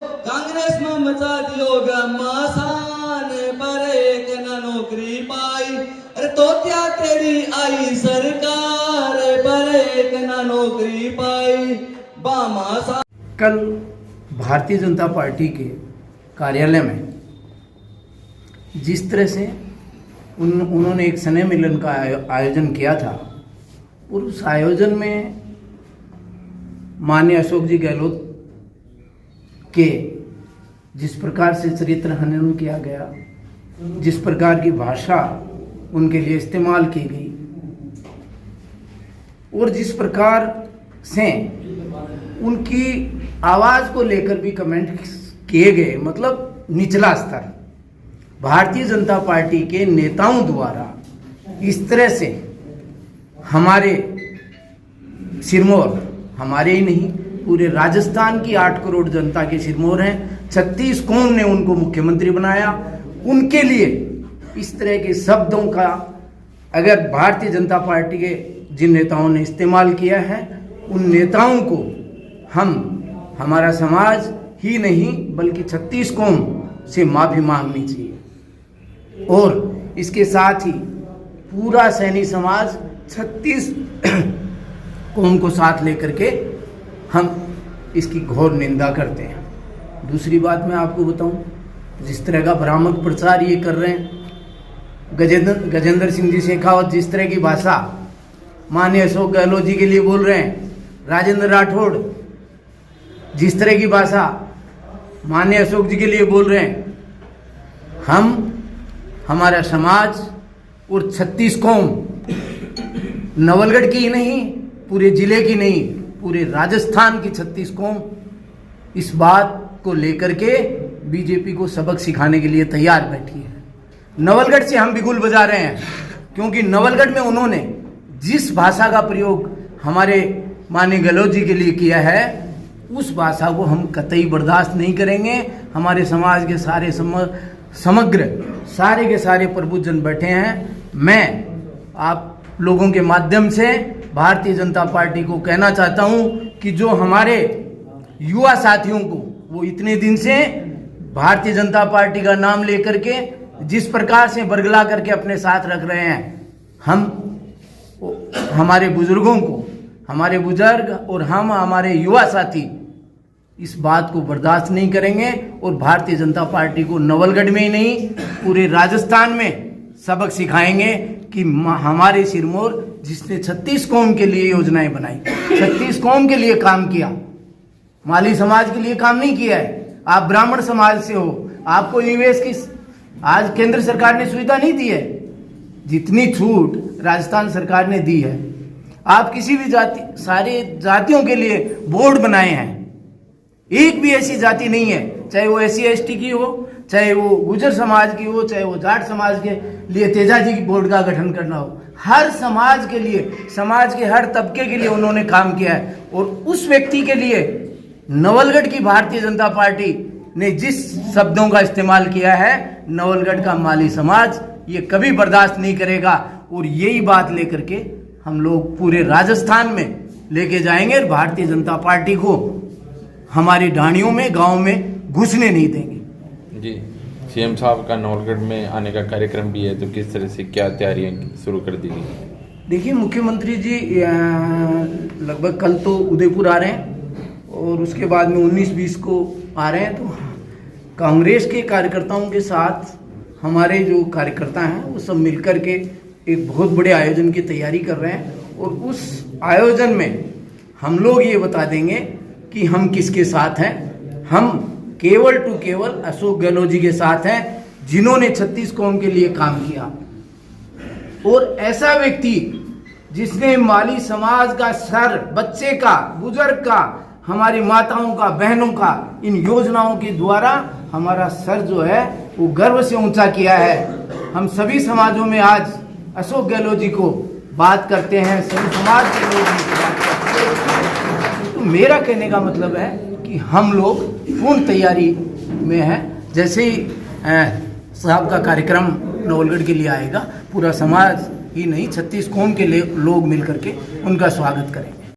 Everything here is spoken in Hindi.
कांग्रेस में मचा दियो घमासान पर एक न नौकरी पाई। अरे तो क्या तेरी आई सरकार पर एक न नौकरी पाई बामासान। कल भारतीय जनता पार्टी के कार्यालय में जिस तरह से उन्होंने एक स्नेह मिलन का आयोजन किया था और उस आयोजन में माननीय अशोक जी गहलोत के जिस प्रकार से चरित्र हनन किया गया, जिस प्रकार की भाषा उनके लिए इस्तेमाल की गई और जिस प्रकार से उनकी आवाज़ को लेकर भी कमेंट किए गए, मतलब निचला स्तर, भारतीय जनता पार्टी के नेताओं द्वारा इस तरह से हमारे सिरमौर, हमारे ही नहीं पूरे राजस्थान की 8 करोड़ जनता के सिरमौर हैं, 36 कौम ने उनको मुख्यमंत्री बनाया, उनके लिए इस तरह के शब्दों का अगर भारतीय जनता पार्टी के जिन नेताओं ने इस्तेमाल किया है, उन नेताओं को हमारा समाज ही नहीं बल्कि 36 कौम से माफ़ी मांगनी चाहिए। और इसके साथ ही पूरा सैनी समाज 36 कौम को साथ लेकर के हम इसकी घोर निंदा करते हैं। दूसरी बात मैं आपको बताऊं, जिस तरह का भ्रामक प्रचार ये कर रहे हैं, गजेंद्र सिंह जी शेखावत जिस तरह की भाषा माननीय अशोक गहलोत जी के लिए बोल रहे हैं, राजेंद्र राठौड़ जिस तरह की भाषा माननीय अशोक जी के लिए बोल रहे हैं, हमारा समाज और 36 कौम नवलगढ़ की ही नहीं, पूरे जिले की नहीं, पूरे राजस्थान की 36 कौम इस बात को लेकर के बीजेपी को सबक सिखाने के लिए तैयार बैठी है। नवलगढ़ से हम बिगुल बजा रहे हैं क्योंकि नवलगढ़ में उन्होंने जिस भाषा का प्रयोग हमारे माननीय गहलोत जी के लिए किया है, उस भाषा को हम कतई बर्दाश्त नहीं करेंगे। हमारे समाज के सारे समग्र सारे के सारे प्रबुद्धजन बैठे हैं। मैं आप लोगों के माध्यम से भारतीय जनता पार्टी को कहना चाहता हूं कि जो हमारे युवा साथियों को वो इतने दिन से भारतीय जनता पार्टी का नाम लेकर के जिस प्रकार से बरगला करके अपने साथ रख रहे हैं, हमारे बुजुर्गों को, हमारे बुजुर्ग और हमारे युवा साथी इस बात को बर्दाश्त नहीं करेंगे और भारतीय जनता पार्टी को नवलगढ़ में ही नहीं पूरे राजस्थान में सबक सिखाएंगे कि हमारे सिरमौर जिसने 36 कौम के लिए योजनाएं बनाई, 36 कौम के लिए काम किया, माली समाज के लिए काम नहीं किया है। आप ब्राह्मण समाज से हो, आपको निवेश की आज केंद्र सरकार ने सुविधा नहीं दी है जितनी छूट राजस्थान सरकार ने दी है। आप किसी भी जाति, सारे जातियों के लिए बोर्ड बनाए हैं, एक भी ऐसी जाति नहीं है, चाहे वो SC ST की हो, चाहे वो गुर्जर समाज की हो, चाहे वो जाट समाज के लिए तेजाजी की बोर्ड का गठन करना हो, हर समाज के लिए, समाज के हर तबके के लिए उन्होंने काम किया है। और उस व्यक्ति के लिए नवलगढ़ की भारतीय जनता पार्टी ने जिस शब्दों का इस्तेमाल किया है, नवलगढ़ का माली समाज ये कभी बर्दाश्त नहीं करेगा। और यही बात लेकर के हम लोग पूरे राजस्थान में लेके जाएंगे और भारतीय जनता पार्टी को हमारी ढाणियों में, गांव में घुसने नहीं देंगे। जी, CM साहब का नवलगढ़ में आने का कार्यक्रम भी है, तो किस तरह से क्या तैयारियां शुरू कर दी गई? देखिए, मुख्यमंत्री जी लगभग कल तो उदयपुर आ रहे हैं और उसके बाद में 19-20 को आ रहे हैं। तो कांग्रेस के कार्यकर्ताओं के साथ हमारे जो कार्यकर्ता हैं वो सब मिलकर के एक बहुत बड़े आयोजन की तैयारी कर रहे हैं और उस आयोजन में हम लोग ये बता देंगे कि हम किसके साथ हैं। हम केवल टू केवल अशोक गहलोत जी के साथ हैं जिन्होंने 36 कौम के लिए काम किया और ऐसा व्यक्ति जिसने माली समाज का सर, बच्चे का, बुजुर्ग का, हमारी माताओं का, बहनों का इन योजनाओं के द्वारा हमारा सर जो है वो गर्व से ऊंचा किया है। हम सभी समाजों में आज अशोक गहलोत जी को बात करते हैं, सभी समाज के लोग बात करते हैं। तो मेरा कहने का मतलब है कि हम लोग पूर्ण तैयारी में हैं। जैसे ही साहब का कार्यक्रम नवलगढ़ के लिए आएगा, पूरा समाज ही नहीं 36 कौम के लोग मिल करके उनका स्वागत करें।